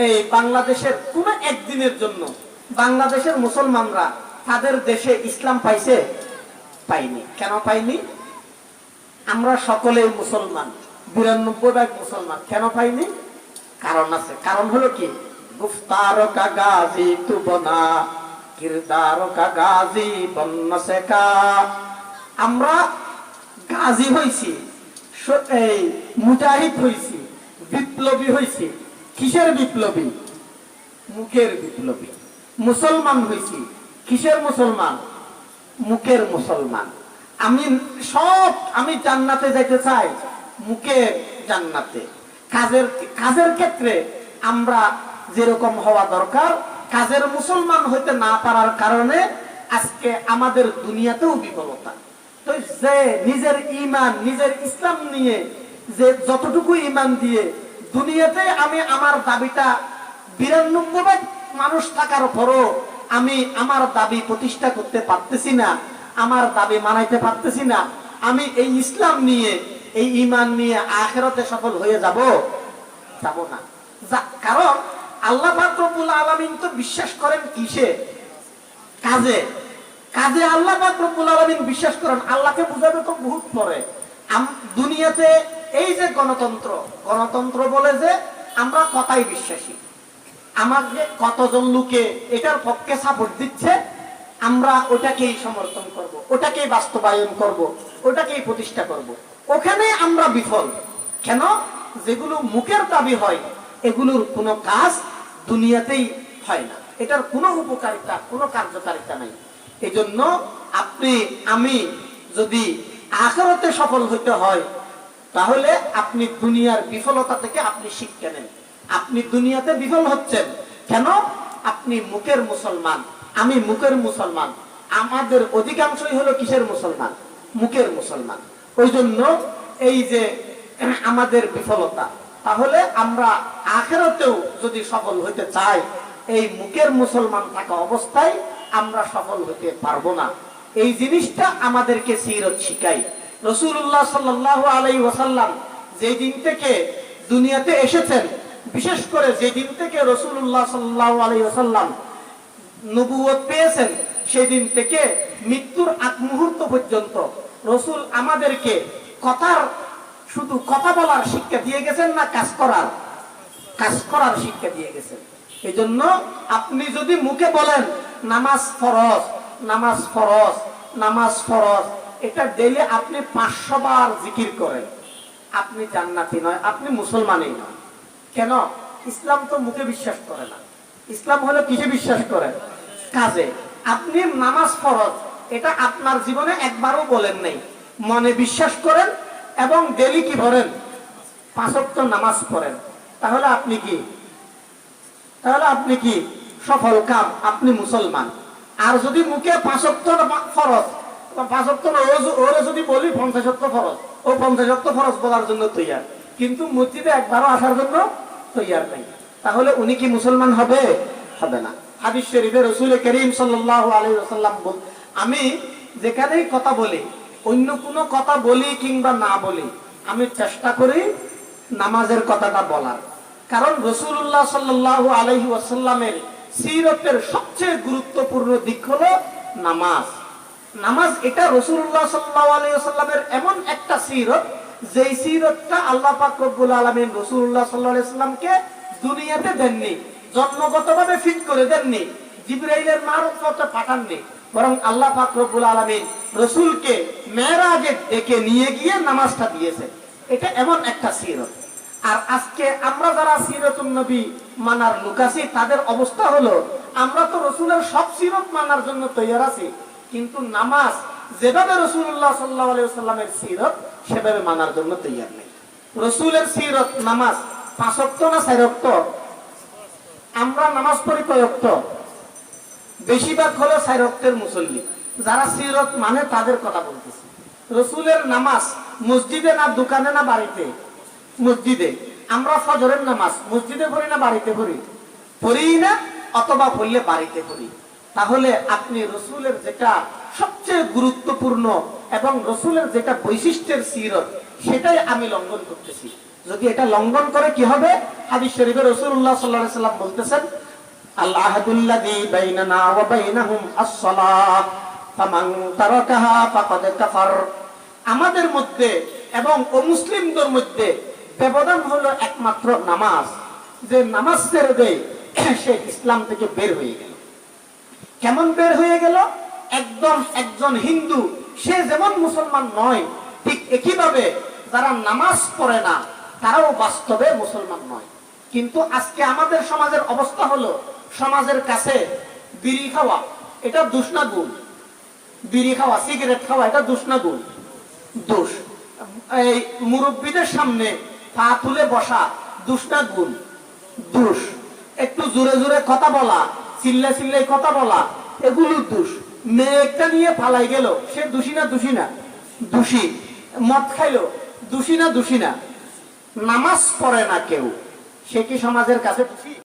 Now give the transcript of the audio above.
এই বাংলাদেশের কোন একদিনের জন্য বাংলাদেশের মুসলমানরা তাদের দেশে ইসলাম পাইছে? পাইনি। কেন পাইনি? আমরা সকলেই মুসলমান, ৯২% মুসলমান। কেন পাইনি? কারণ আছে। কারণ হলো কি, গুফতার কা গাজী তু বনা, কিরদার কা গাজী বন্না সে কা। আমরা গাজী হইছি, এই মুজাহিদ হইছি, বিপ্লবী হইছি। কিসের বিপ্লবী? মুখের বিপ্লবী। মুসলমান হইছি, কিসের মুসলমান? মুখের মুসলমান। আমি জান্নাতে যাইতে চাই, মুখের জান্নাতে। কাজের ক্ষেত্রে আমরা যেরকম হওয়া দরকার, কাজের মুসলমান হইতে না পারার কারণে আজকে আমাদের দুনিয়াতেও বিফলতা। তো যে নিজের ঈমান, নিজের ইসলাম নিয়ে যে যতটুকু ঈমান দিয়ে দুনিয়াতে আমি আমার দাবিটা ৯২ মানুষ থাকার পরও আমি আমার দাবি প্রতিষ্ঠা করতে পারতেছি না, আমার দাবি মানাইতে পারতেছি না, আমি এই ইসলাম নিয়ে, এই ঈমান নিয়ে আখিরাতে সফল হয়ে যাব না। কারণ আল্লাহ পাক রব্বুল আলামিন তো বিশ্বাস করেন কিসে? কাজে। আল্লাহ পাক রব্বুল আলামিন বিশ্বাস করেন। আল্লাহকে বুঝাবে তো বহুত পরে। দুনিয়াতে এই যে গণতন্ত্র বলে যে আমরা কথাই বিশ্বাসী, আমাকে কতজন লোকে এটার পক্ষে সাপোর্ট দিচ্ছে, আমরা ওটাকেই সমর্থন করব, ওটাকেই বাস্তবায়ন করব, ওটাকেই প্রতিষ্ঠা করব। ওখানে আমরা বিফল। কেন? যেগুলো মুখের দাবি হয় এগুলোর কোনো কাজ দুনিয়াতেই হয় না, এটার কোনো উপকারিতা, কোনো কার্যকারিতা নাই। এই জন্য আমি যদি আখিরাতে সফল হইতে হয়, তাহলে আপনি দুনিয়ার বিফলতা থেকে আপনি শিক্ষা নেন। আপনি দুনিয়াতে বিফল হচ্ছেন কেন? আপনি মুখের মুসলমান, আমি মুখের মুসলমান। আমাদের অধিকাংশই হলো কিসের মুসলমান? মুখের মুসলমান। ওই জন্য এই যে আমাদের বিফলতা, তাহলে আমরা আখিরাতেও যদি সফল হইতে চাই, এই মুখের মুসলমান থাকা অবস্থায় আমরা সফল হতে পারবো না। এই জিনিসটা আমাদেরকে সিরাত শিখায়। রাসূলুল্লাহ সাল্লাল্লাহু আলাইহি ওয়াসাল্লাম যেই দিন থেকে দুনিয়াতে এসেছেন, বিশেষ করে যেদিন থেকে রাসূলুল্লাহ সাল্লাল্লাহু আলাইহি ওয়াসাল্লাম নবুয়ত পেয়েছেন, সেদিন থেকে মৃত্যুর আগ মুহূর্ত পর্যন্ত রাসূল আমাদেরকে শুধু কথা বলার শিক্ষা দিয়ে গেছেন না, কাজ করার শিক্ষা দিয়ে গেছেন। এই জন্য আপনি যদি মুখে বলেন নামাজ ফরজ, নামাজ ফরজ, নামাজ ফরজ, এটা ডেইলি আপনি 500 বার জিকির করেন, আপনি জান্নাতি নয়, আপনি মুসলমানই নয়। কেন? ইসলাম তো মুখে বিশ্বাস করে না। ইসলাম হলো কিসে বিশ্বাস করে? কাজে। আপনি নামাজ ফরজ, এটা আপনার জীবনে একবারও বলেন নাই, মনে বিশ্বাস করেন এবং ডেইলি কি করেন? 5 ওয়াক্ত নামাজ পড়েন। তাহলে আপনি কি সফল কাম? আপনি মুসলমান। আর যদি মুখে 5 ওয়াক্ত ফরজ, 5 ওয়াক্ত ওরে যদি বলি 50 ওয়াক্ত ফরজ, ও 50 ওয়াক্ত ফরজ বলার জন্য তৈয়ার, কিন্তু মসজিদে একবারও আসার জন্য তৈয়ার নাই, তাহলে উনি কি মুসলমান হবে? হবে না। হাদিস শরীফে রাসূল করিম সাল্লাল্লাহু আলাইহি ওয়াসাল্লাম আমি যেখানেই কথা বলি, অন্য কোনো কথা বলি কিংবা না বলি, আমি চেষ্টা করি নামাজের কথাটা বলার। কারণ রাসূলুল্লাহ সাল্লাল্লাহু আলাইহি ওয়াসাল্লামের সিরতের সবচেয়ে গুরুত্বপূর্ণ দিক হলো নামাজ। নামাজ এটা রাসূলুল্লাহ সাল্লাল্লাহু আলাইহি ওয়াসাল্লামের এমন একটা সিরত, যেই সিরতটা আল্লাহ পাক রব্বুল আলামিন রাসূলুল্লাহ সাল্লাল্লাহু আলাইহি ওয়াসাল্লামকে দুনিয়াতে দেননি, জন্মগতভাবে ফিট করে দেননি, জিবরাইলের মারফতে পাঠাননি, বরং আল্লাহ পাক রব্বুল আলামিন রাসূলকে মেরাজে ডেকে নিয়ে গিয়ে নামাজটা দিয়েছেন। এটা এমন একটা সিরত। আর আজকে আমরা যারা সিরতুন নবী মানার লোক আছি, তাদের অবস্থা হলো আমরা তো রাসূলের সব সিরত মানার জন্য তৈয়ার আছি, কিন্তু নামাজ যেভাবে রাসূলুল্লাহ সাল্লাল্লাহু আলাইহি ওয়াসাল্লামের সিরত সেভাবে মানার জন্য তৈয়ার নেই। রাসূলের সিরত নামাজ 5 ওয়াক্ত না 4 ওয়াক্ত? আমরা নামাজ পড়ি কয় ওয়াক্ত? বেশিরভাগ হলো 4 ওয়াক্তের মুসল্লি। যারা সিরত মানে তাদের কথা বলতেছি। রাসূলের নামাজ মসজিদে না দোকানে না বাড়িতে? মসজিদে। আমরা ফজরের নামাজ মসজিদে পড়ি না বাড়িতে পড়ি? পড়ি না, অথবা পড়লে বাড়িতে পড়ি। তাহলে আপনি রাসূলের যেটা সবচেয়ে গুরুত্বপূর্ণ এবং রাসূলের যেটা বৈশিষ্ট্যের সিরত, সেটাই আমি লঙ্ঘন করতেছি। যদি এটা লঙ্ঘন করে কি হবে? হাদিস শরীফে রাসূলুল্লাহ সাল্লাল্লাহু আলাইহি সাল্লাম বলতেছেন, আল আহাদুল্লাযী বাইনানা ওয়া বাইনাহুম আস-সালাহ ফামান তারাকাহা ফাকাদ কাফার। আমাদের মধ্যে এবং অমুসলিমদের মধ্যে ব্যবধান হলো একমাত্র নামাজ। যে নামাজ ছেড়ে দেয় সে ইসলাম থেকে বের হয়ে গেল। কেমন বের হয়ে গেল? একদম একজন হিন্দু সে যেমন মুসলমান নয়, ঠিক একইভাবে যারা নামাজ পড়ে না তারাও বাস্তবে মুসলমান নয়। কিন্তু আজকে আমাদের সমাজের অবস্থা হলো, সমাজের কাছে বিড়ি খাওয়া এটা দোষ না গুণ? বিড়ি খাওয়া, সিগারেট খাওয়া এটা দোষ না গুণ? দোষ। এই মুরব্বীদের সামনে পা তুলে বসা দোষ না গুণ? দোষ। একটু জোরে জোরে কথা বলা, চিল্লা চিল্লাই কথা বলা, এগুলো দোষ। মেয়ে একটা নিয়ে পালাই গেল, সে দোষী না দোষী না? দোষী। মদ খাইলো, দোষী না দোষী না? নামাজ পড়ে না কেউ, সে কি সমাজের কাছে দোষী?